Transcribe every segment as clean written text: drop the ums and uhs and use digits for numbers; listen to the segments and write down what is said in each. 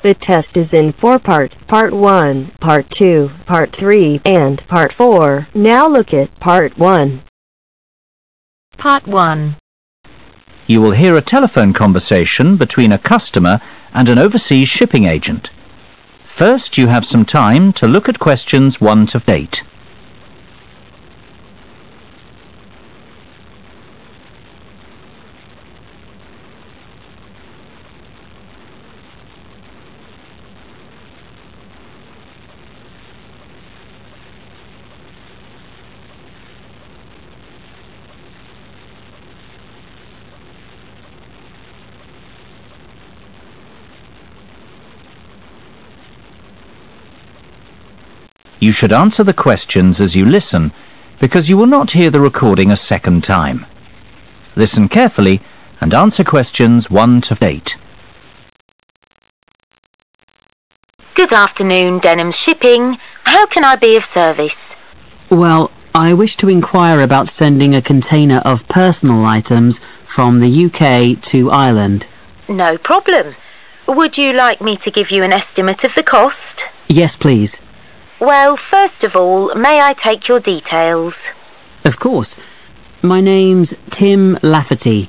The test is in 4 parts, Part 1, Part 2, Part 3, and Part 4. Now look at Part 1. Part 1. You will hear a telephone conversation between a customer and an overseas shipping agent. First, you have some time to look at questions 1 to 8. You should answer the questions as you listen, because you will not hear the recording a second time. Listen carefully and answer questions 1 to 8. Good afternoon, Denham Shipping. How can I be of service? Well, I wish to inquire about sending a container of personal items from the UK to Ireland. No problem. Would you like me to give you an estimate of the cost? Yes, please. Well, first of all, may I take your details? Of course. My name's Tim Lafferty.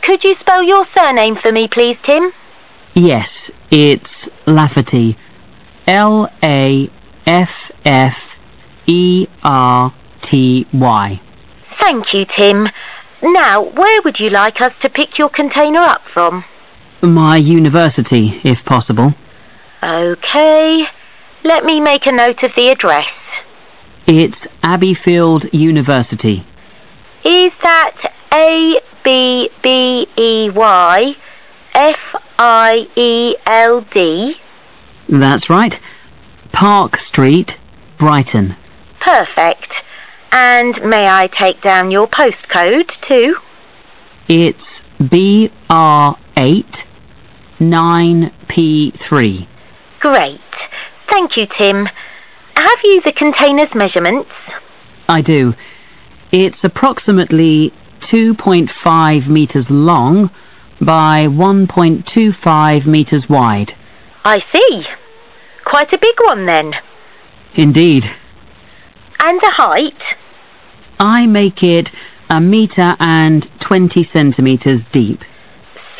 Could you spell your surname for me, please, Tim? Yes, it's Lafferty. Lafferty. Thank you, Tim. Now, where would you like us to pick your container up from? My university, if possible. OK. Let me make a note of the address. It's Abbeyfield University. Is that Abbeyfield? That's right. Park Street, Brighton. Perfect. And may I take down your postcode too? It's BR8 9P3. Great. Thank you, Tim. Have you the container's measurements? I do. It's approximately 2.5 metres long by 1.25 metres wide. I see. Quite a big one then. Indeed. And the height? I make it 1 metre and 20 centimetres deep.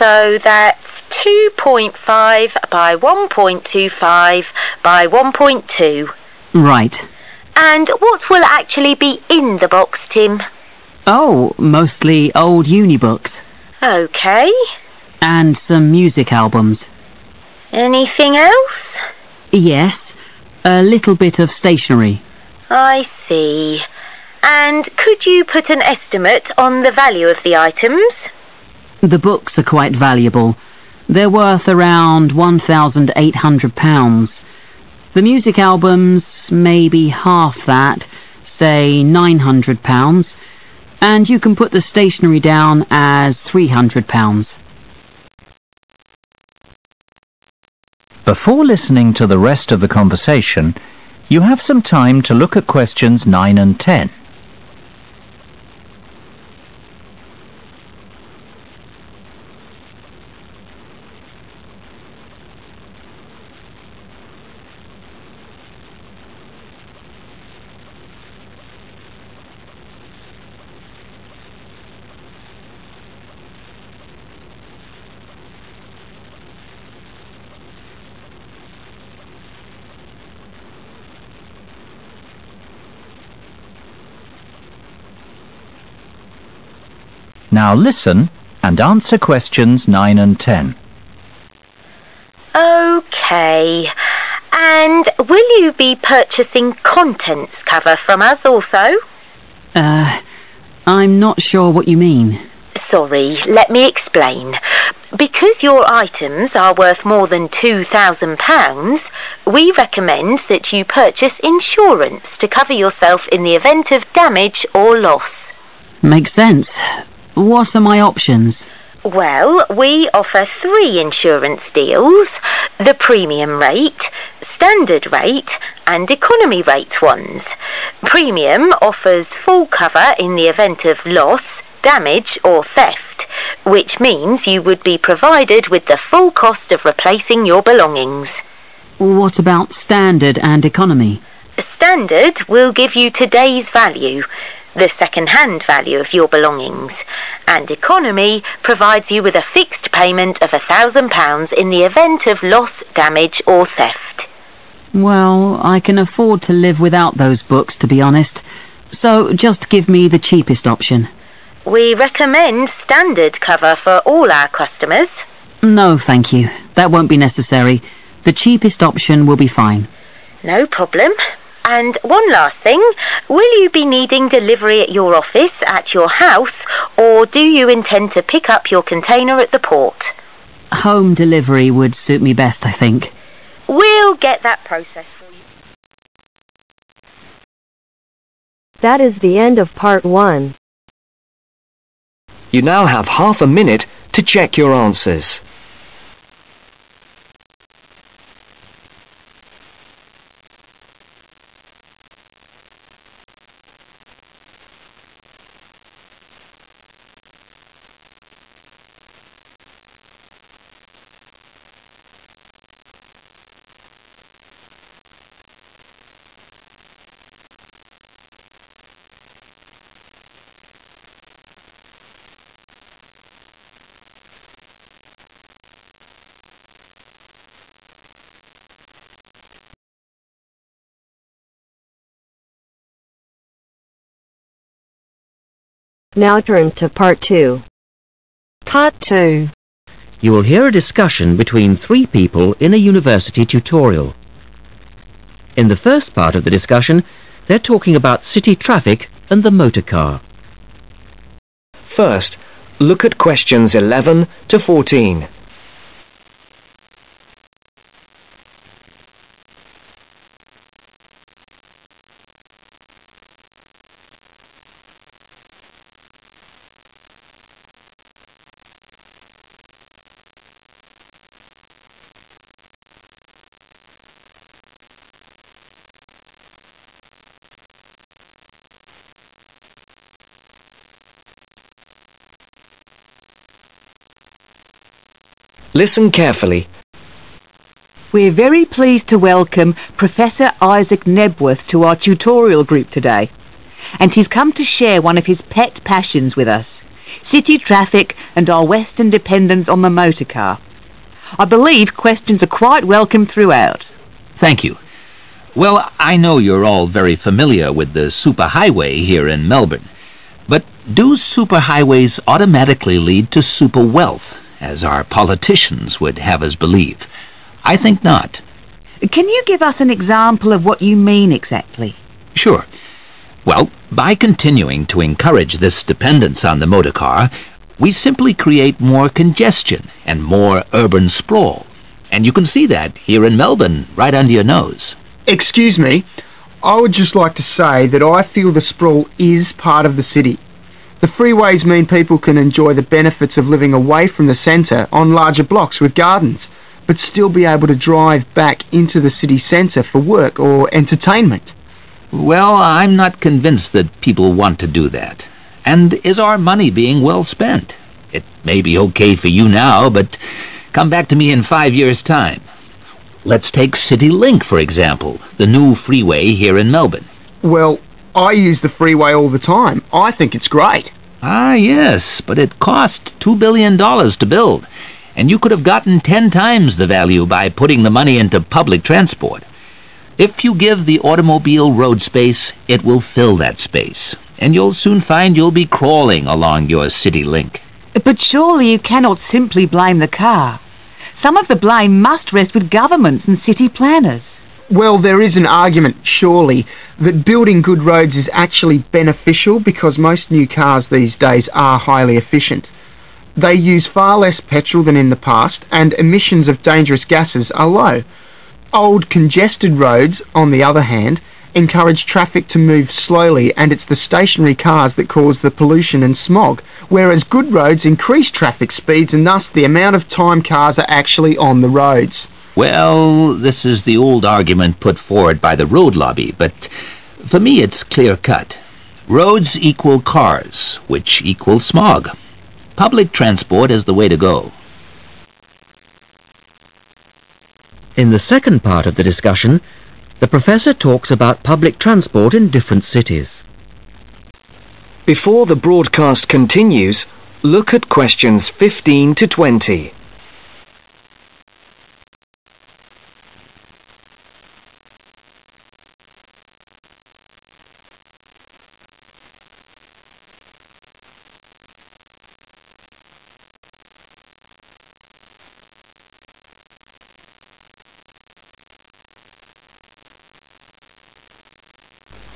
So that's 2.5 by 1.25 by 1.2. Right. And what will actually be in the box, Tim? Oh, mostly old uni books. OK. And some music albums. Anything else? Yes, a little bit of stationery. I see. And could you put an estimate on the value of the items? The books are quite valuable. They're worth around £1,800. The music albums, maybe half that, say £900. And you can put the stationery down as £300. Before listening to the rest of the conversation, you have some time to look at questions 9 and 10. Now listen and answer questions 9 and 10. OK. And will you be purchasing contents cover from us also? I'm not sure what you mean. Sorry, let me explain. Because your items are worth more than £2,000, we recommend that you purchase insurance to cover yourself in the event of damage or loss. Makes sense. What are my options? Well, we offer 3 insurance deals: the premium rate, standard rate, and economy rate ones. Premium offers full cover in the event of loss, damage or theft. which means you would be provided with the full cost of replacing your belongings. What about standard and economy? Standard will give you today's value, the second-hand value of your belongings, and economy provides you with a fixed payment of £1,000 in the event of loss, damage or theft. Well, I can afford to live without those books, to be honest, so just give me the cheapest option. We recommend standard cover for all our customers. No, thank you. That won't be necessary. The cheapest option will be fine. No problem. And one last thing, will you be needing delivery at your office, at your house, or do you intend to pick up your container at the port? Home delivery would suit me best, I think. We'll get that process for you. That is the end of part 1. You now have half a minute to check your answers. Now turn to part 2. Part 2. You will hear a discussion between 3 people in a university tutorial. In the first part of the discussion, they're talking about city traffic and the motor car. First, look at questions 11 to 14. Listen carefully. We're very pleased to welcome Professor Isaac Nebworth to our tutorial group today. And he's come to share one of his pet passions with us, city traffic and our Western dependence on the motor car. I believe questions are quite welcome throughout. Thank you. Well, I know you're all very familiar with the superhighway here in Melbourne, but do superhighways automatically lead to super wealth, as our politicians would have us believe? I think not. Can you give us an example of what you mean exactly? Sure. Well, by continuing to encourage this dependence on the motor car, we simply create more congestion and more urban sprawl. And you can see that here in Melbourne, right under your nose. Excuse me, I would just like to say that I feel the sprawl is part of the city. The freeways mean people can enjoy the benefits of living away from the centre on larger blocks with gardens, but still be able to drive back into the city centre for work or entertainment. Well, I'm not convinced that people want to do that. And is our money being well spent? It may be okay for you now, but come back to me in 5 years' time. Let's take CityLink, for example, the new freeway here in Melbourne. Well, I use the freeway all the time. I think it's great. Ah, yes, but it cost $2 billion to build, and you could have gotten 10 times the value by putting the money into public transport. If you give the automobile road space, it will fill that space, and you'll soon find you'll be crawling along your CityLink. But surely you cannot simply blame the car. Some of the blame must rest with governments and city planners. Well, there is an argument, surely, that building good roads is actually beneficial because most new cars these days are highly efficient. They use far less petrol than in the past, and emissions of dangerous gases are low. Old, congested roads, on the other hand, encourage traffic to move slowly, and it's the stationary cars that cause the pollution and smog, whereas good roads increase traffic speeds and thus the amount of time cars are actually on the roads. Well, this is the old argument put forward by the road lobby, but for me it's clear-cut. Roads equal cars, which equal smog. Public transport is the way to go. In the second part of the discussion, the professor talks about public transport in different cities. Before the broadcast continues, look at questions 15 to 20.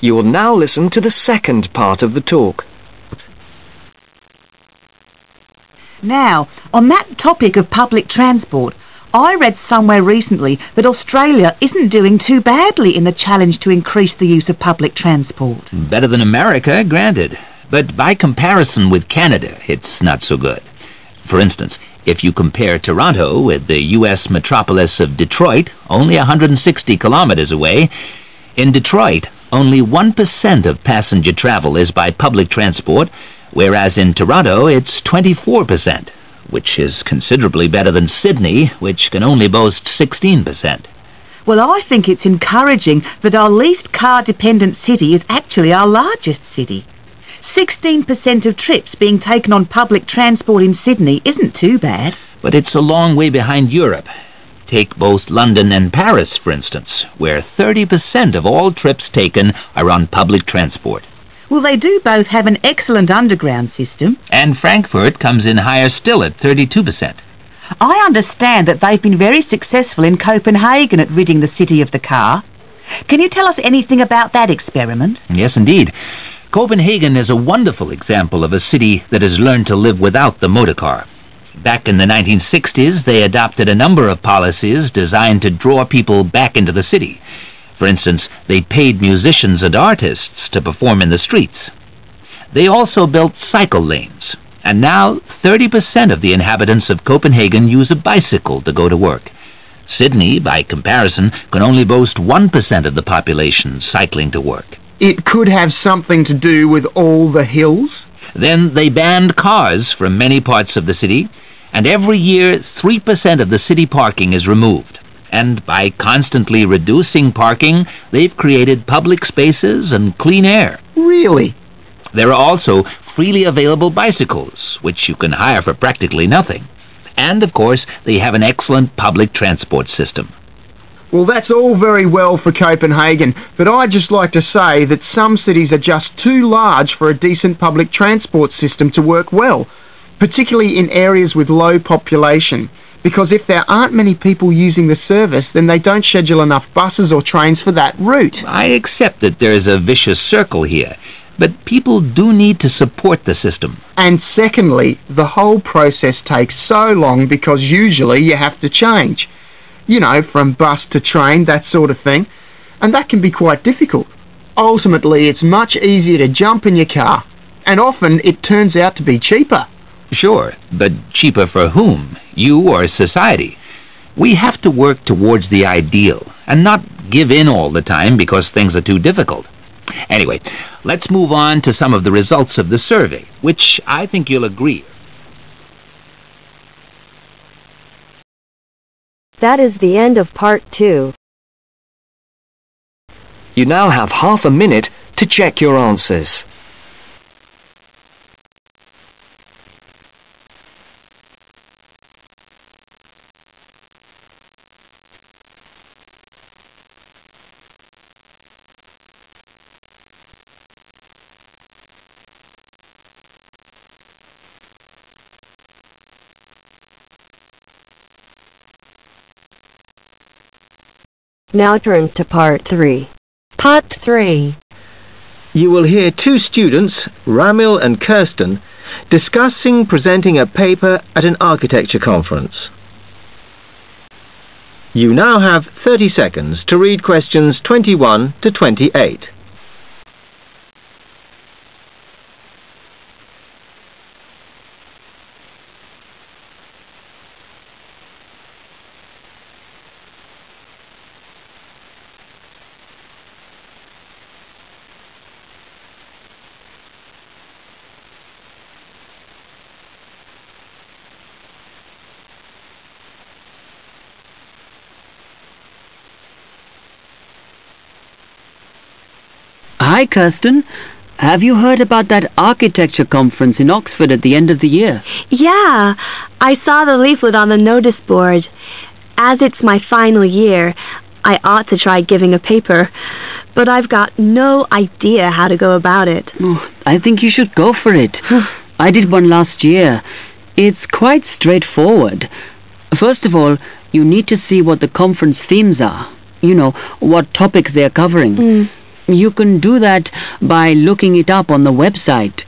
You will now listen to the second part of the talk. Now, on that topic of public transport, I read somewhere recently that Australia isn't doing too badly in the challenge to increase the use of public transport. Better than America, granted. But by comparison with Canada, it's not so good. For instance, if you compare Toronto with the U.S. metropolis of Detroit, only 160 kilometers away, in Detroit, only 1% of passenger travel is by public transport, whereas in Toronto it's 24%, which is considerably better than Sydney, which can only boast 16%. Well, I think it's encouraging that our least car-dependent city is actually our largest city. 16% of trips being taken on public transport in Sydney isn't too bad. But it's a long way behind Europe. Take both London and Paris, for instance, where 30% of all trips taken are on public transport. Well, they do both have an excellent underground system. And Frankfurt comes in higher still at 32%. I understand that they've been very successful in Copenhagen at ridding the city of the car. Can you tell us anything about that experiment? Yes, indeed. Copenhagen is a wonderful example of a city that has learned to live without the motor car. Back in the 1960s, they adopted a number of policies designed to draw people back into the city. For instance, they paid musicians and artists to perform in the streets. They also built cycle lanes, and now 30% of the inhabitants of Copenhagen use a bicycle to go to work. Sydney, by comparison, can only boast 1% of the population cycling to work. It could have something to do with all the hills? Then they banned cars from many parts of the city, and every year 3% of the city parking is removed. And by constantly reducing parking, they've created public spaces and clean air. Really? There are also freely available bicycles, which you can hire for practically nothing. And, of course, they have an excellent public transport system. Well, that's all very well for Copenhagen, but I'd just like to say that some cities are just too large for a decent public transport system to work well, particularly in areas with low population, because if there aren't many people using the service, then they don't schedule enough buses or trains for that route. I accept that there is a vicious circle here, but people do need to support the system. And secondly, the whole process takes so long because usually you have to change. You know, from bus to train, that sort of thing. And that can be quite difficult. Ultimately, it's much easier to jump in your car, and often it turns out to be cheaper. Sure, but cheaper for whom? You or society? We have to work towards the ideal, and not give in all the time because things are too difficult. Anyway, let's move on to some of the results of the survey, which I think you'll agree. That is the end of part 2. You now have half a minute to check your answers. Now turn to part 3. Part 3. You will hear two students, Ramil and Kirsten, discussing presenting a paper at an architecture conference. You now have 30 seconds to read questions 21 to 28. Hi, Kirsten. Have you heard about that architecture conference in Oxford at the end of the year? Yeah, I saw the leaflet on the notice board. As it's my final year, I ought to try giving a paper, but I've got no idea how to go about it. Oh, I think you should go for it. I did one last year. It's quite straightforward. First of all, you need to see what the conference themes are. You know, what topics they're covering. You can do that by looking it up on the website.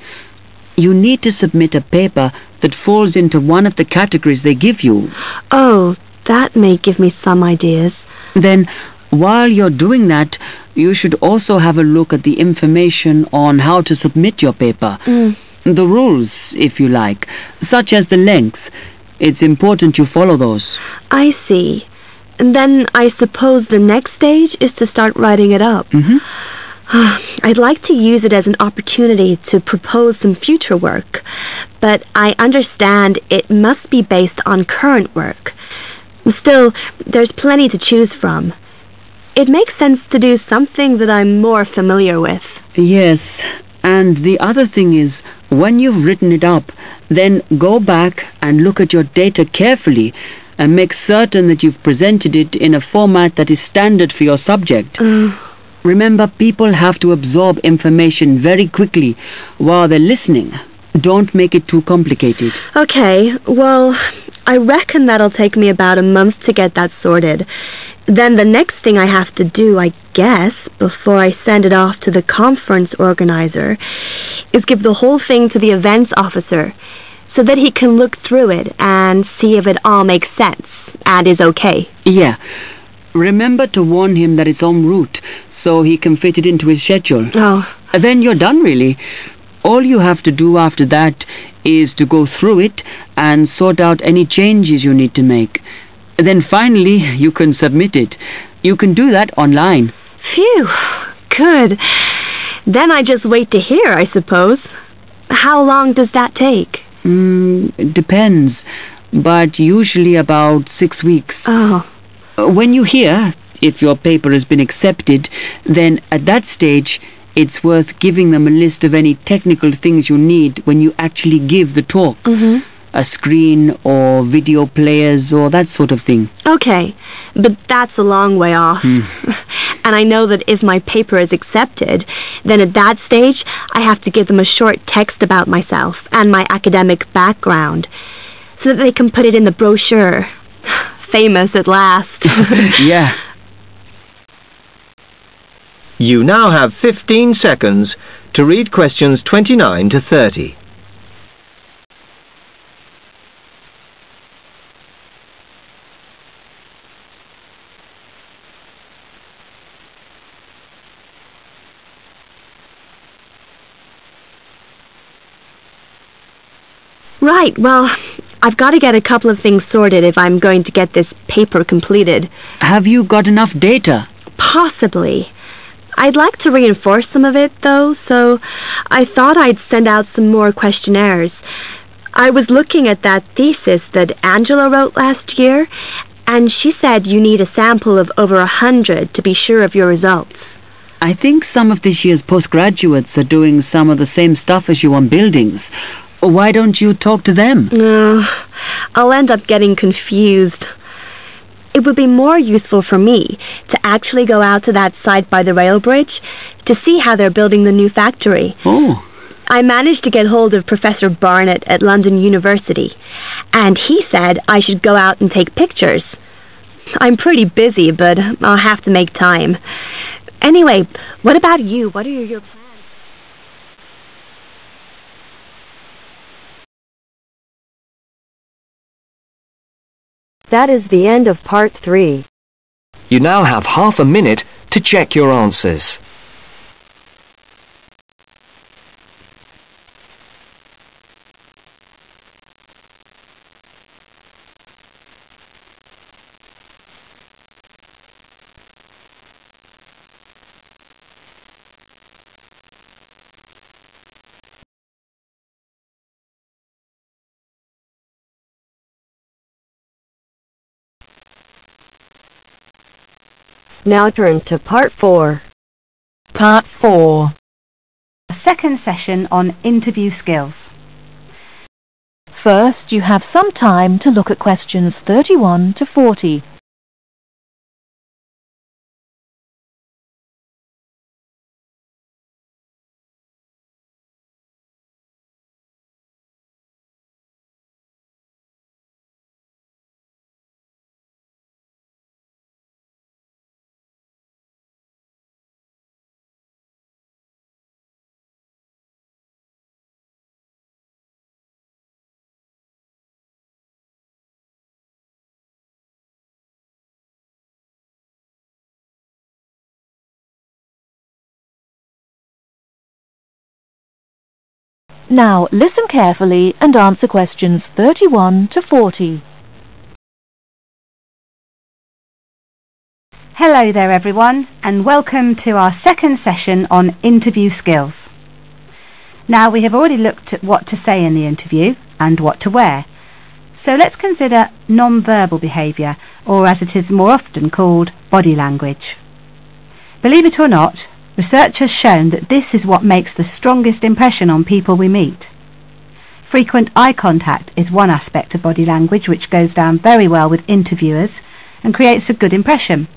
You need to submit a paper that falls into one of the categories they give you. Oh, that may give me some ideas. Then, while you're doing that, you should also have a look at the information on how to submit your paper. The rules, if you like, such as the length. It's important you follow those. I see. And then I suppose the next stage is to start writing it up. I'd like to use it as an opportunity to propose some future work, but I understand it must be based on current work. Still, there's plenty to choose from. It makes sense to do something that I'm more familiar with. Yes, and the other thing is, when you've written it up, then go back and look at your data carefully and make certain that you've presented it in a format that is standard for your subject. Remember, people have to absorb information very quickly while they're listening. Don't make it too complicated. Okay, well, I reckon that'll take me about a month to get that sorted. Then the next thing I have to do, I guess, before I send it off to the conference organizer, is give the whole thing to the events officer so that he can look through it and see if it all makes sense and is okay. Yeah. Remember to warn him that it's en route so he can fit it into his schedule. Oh. Then you're done, really. All you have to do after that is to go through it and sort out any changes you need to make. Then finally, you can submit it. You can do that online. Phew, good. Then I just wait to hear, I suppose. How long does that take? It depends, but usually about 6 weeks. Oh. When you hear if your paper has been accepted, then at that stage, it's worth giving them a list of any technical things you need when you actually give the talk. A screen or video players or that sort of thing. Okay, but that's a long way off. And I know that if my paper is accepted, then at that stage, I have to give them a short text about myself and my academic background so that they can put it in the brochure. Famous at last. Yeah. You now have 15 seconds to read questions 29 to 30. Right, well, I've got to get a couple of things sorted if I'm going to get this paper completed. Have you got enough data? Possibly. I'd like to reinforce some of it, though, so I thought I'd send out some more questionnaires. I was looking at that thesis that Angela wrote last year, and she said you need a sample of over 100 to be sure of your results. I think some of this year's postgraduates are doing some of the same stuff as you on buildings. Why don't you talk to them? No, I'll end up getting confused. It would be more useful for me to actually go out to that site by the rail bridge to see how they're building the new factory. Oh. I managed to get hold of Professor Barnett at London University, and he said I should go out and take pictures. I'm pretty busy, but I'll have to make time. Anyway, what about you? What are your plans? That is the end of part 3. You now have half a minute to check your answers. Now turn to part 4. Part 4. second session on interview skills. First, you have some time to look at questions 31 to 40. Now, listen carefully and answer questions 31 to 40. Hello there everyone, and welcome to our second session on interview skills. Now, we have already looked at what to say in the interview and what to wear. So let's consider non-verbal behaviour, or as it is more often called, body language. Believe it or not, research has shown that this is what makes the strongest impression on people we meet. Frequent eye contact is one aspect of body language which goes down very well with interviewers and creates a good impression.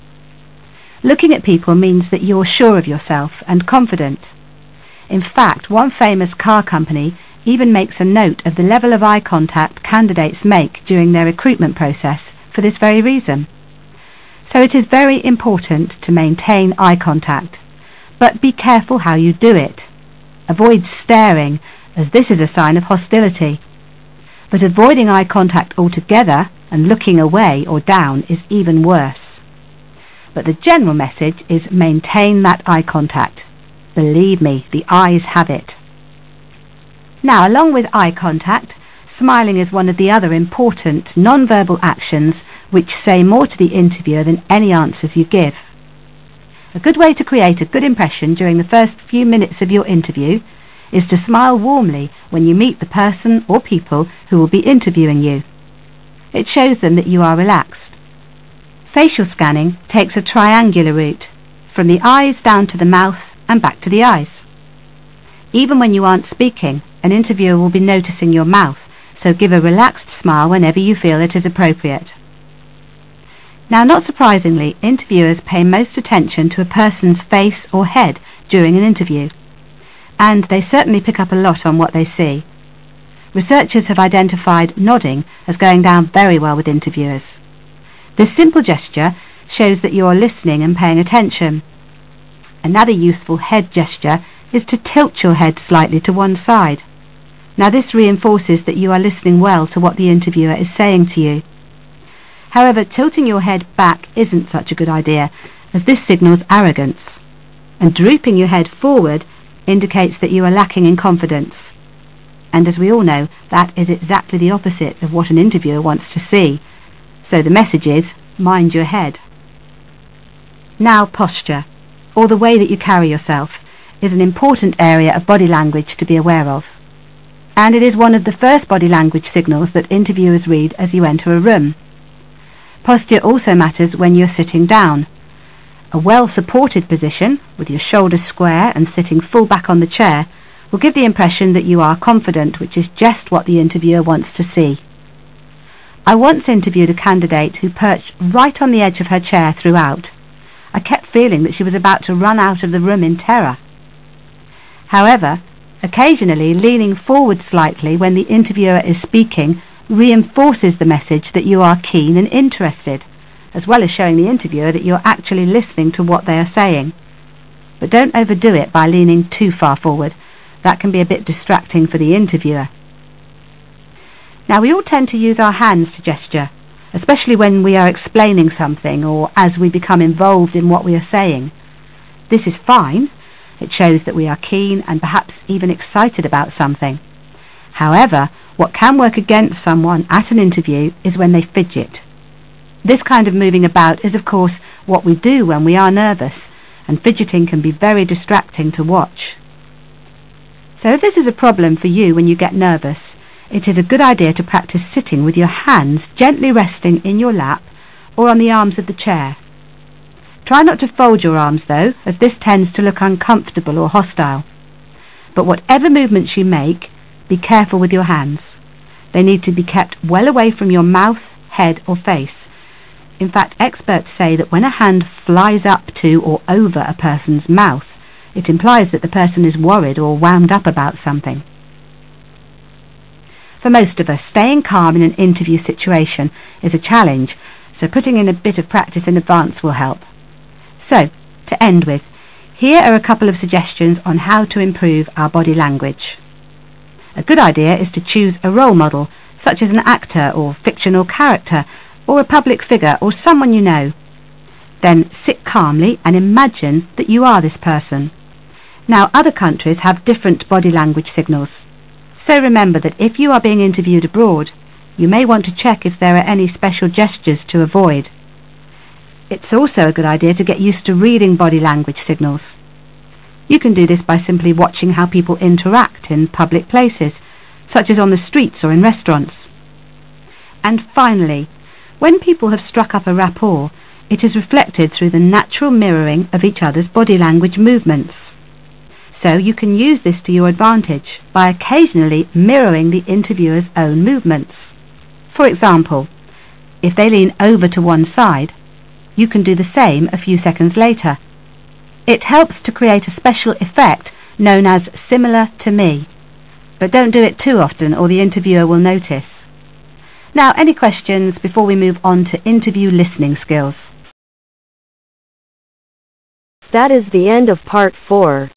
Looking at people means that you're sure of yourself and confident. In fact, one famous car company even makes a note of the level of eye contact candidates make during their recruitment process for this very reason. So it is very important to maintain eye contact. But be careful how you do it. Avoid staring, as this is a sign of hostility. But avoiding eye contact altogether and looking away or down is even worse. But the general message is maintain that eye contact. Believe me, the eyes have it. Now, along with eye contact, smiling is one of the other important non-verbal actions which say more to the interviewer than any answers you give. A good way to create a good impression during the first few minutes of your interview is to smile warmly when you meet the person or people who will be interviewing you. It shows them that you are relaxed. Facial scanning takes a triangular route, from the eyes down to the mouth and back to the eyes. Even when you aren't speaking, an interviewer will be noticing your mouth, so give a relaxed smile whenever you feel it is appropriate. Now, not surprisingly, interviewers pay most attention to a person's face or head during an interview, and they certainly pick up a lot on what they see. Researchers have identified nodding as going down very well with interviewers. This simple gesture shows that you are listening and paying attention. Another useful head gesture is to tilt your head slightly to one side. Now, this reinforces that you are listening well to what the interviewer is saying to you. However, tilting your head back isn't such a good idea, as this signals arrogance, and drooping your head forward indicates that you are lacking in confidence. And as we all know, that is exactly the opposite of what an interviewer wants to see. So the message is, mind your head. Now, posture, or the way that you carry yourself, is an important area of body language to be aware of. And it is one of the first body language signals that interviewers read as you enter a room. Posture also matters when you're sitting down. A well-supported position, with your shoulders square and sitting full back on the chair, will give the impression that you are confident, which is just what the interviewer wants to see. I once interviewed a candidate who perched right on the edge of her chair throughout. I kept feeling that she was about to run out of the room in terror. However, occasionally leaning forward slightly when the interviewer is speaking reinforces the message that you are keen and interested, as well as showing the interviewer that you're actually listening to what they are saying. But don't overdo it by leaning too far forward. That can be a bit distracting for the interviewer. Now, we all tend to use our hands to gesture, especially when we are explaining something or as we become involved in what we are saying. This is fine. It shows that we are keen and perhaps even excited about something. However, what can work against someone at an interview is when they fidget. This kind of moving about is, of course, what we do when we are nervous, and fidgeting can be very distracting to watch. So if this is a problem for you when you get nervous, it is a good idea to practice sitting with your hands gently resting in your lap or on the arms of the chair. Try not to fold your arms though, as this tends to look uncomfortable or hostile. But whatever movements you make, be careful with your hands. They need to be kept well away from your mouth, head or face. In fact, experts say that when a hand flies up to or over a person's mouth, it implies that the person is worried or wound up about something. For most of us, staying calm in an interview situation is a challenge, so putting in a bit of practice in advance will help. So, to end with, here are a couple of suggestions on how to improve our body language. A good idea is to choose a role model, such as an actor or fictional character, or a public figure or someone you know. Then sit calmly and imagine that you are this person. Now, other countries have different body language signals. So remember that if you are being interviewed abroad, you may want to check if there are any special gestures to avoid. It's also a good idea to get used to reading body language signals. You can do this by simply watching how people interact in public places, such as on the streets or in restaurants. And finally, when people have struck up a rapport, it is reflected through the natural mirroring of each other's body language movements. So you can use this to your advantage by occasionally mirroring the interviewer's own movements. For example, if they lean over to one side, you can do the same a few seconds later. It helps to create a special effect known as similar to me. But don't do it too often or the interviewer will notice. Now, any questions before we move on to interview listening skills? That is the end of part 4.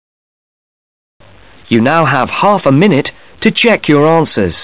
You now have half a minute to check your answers.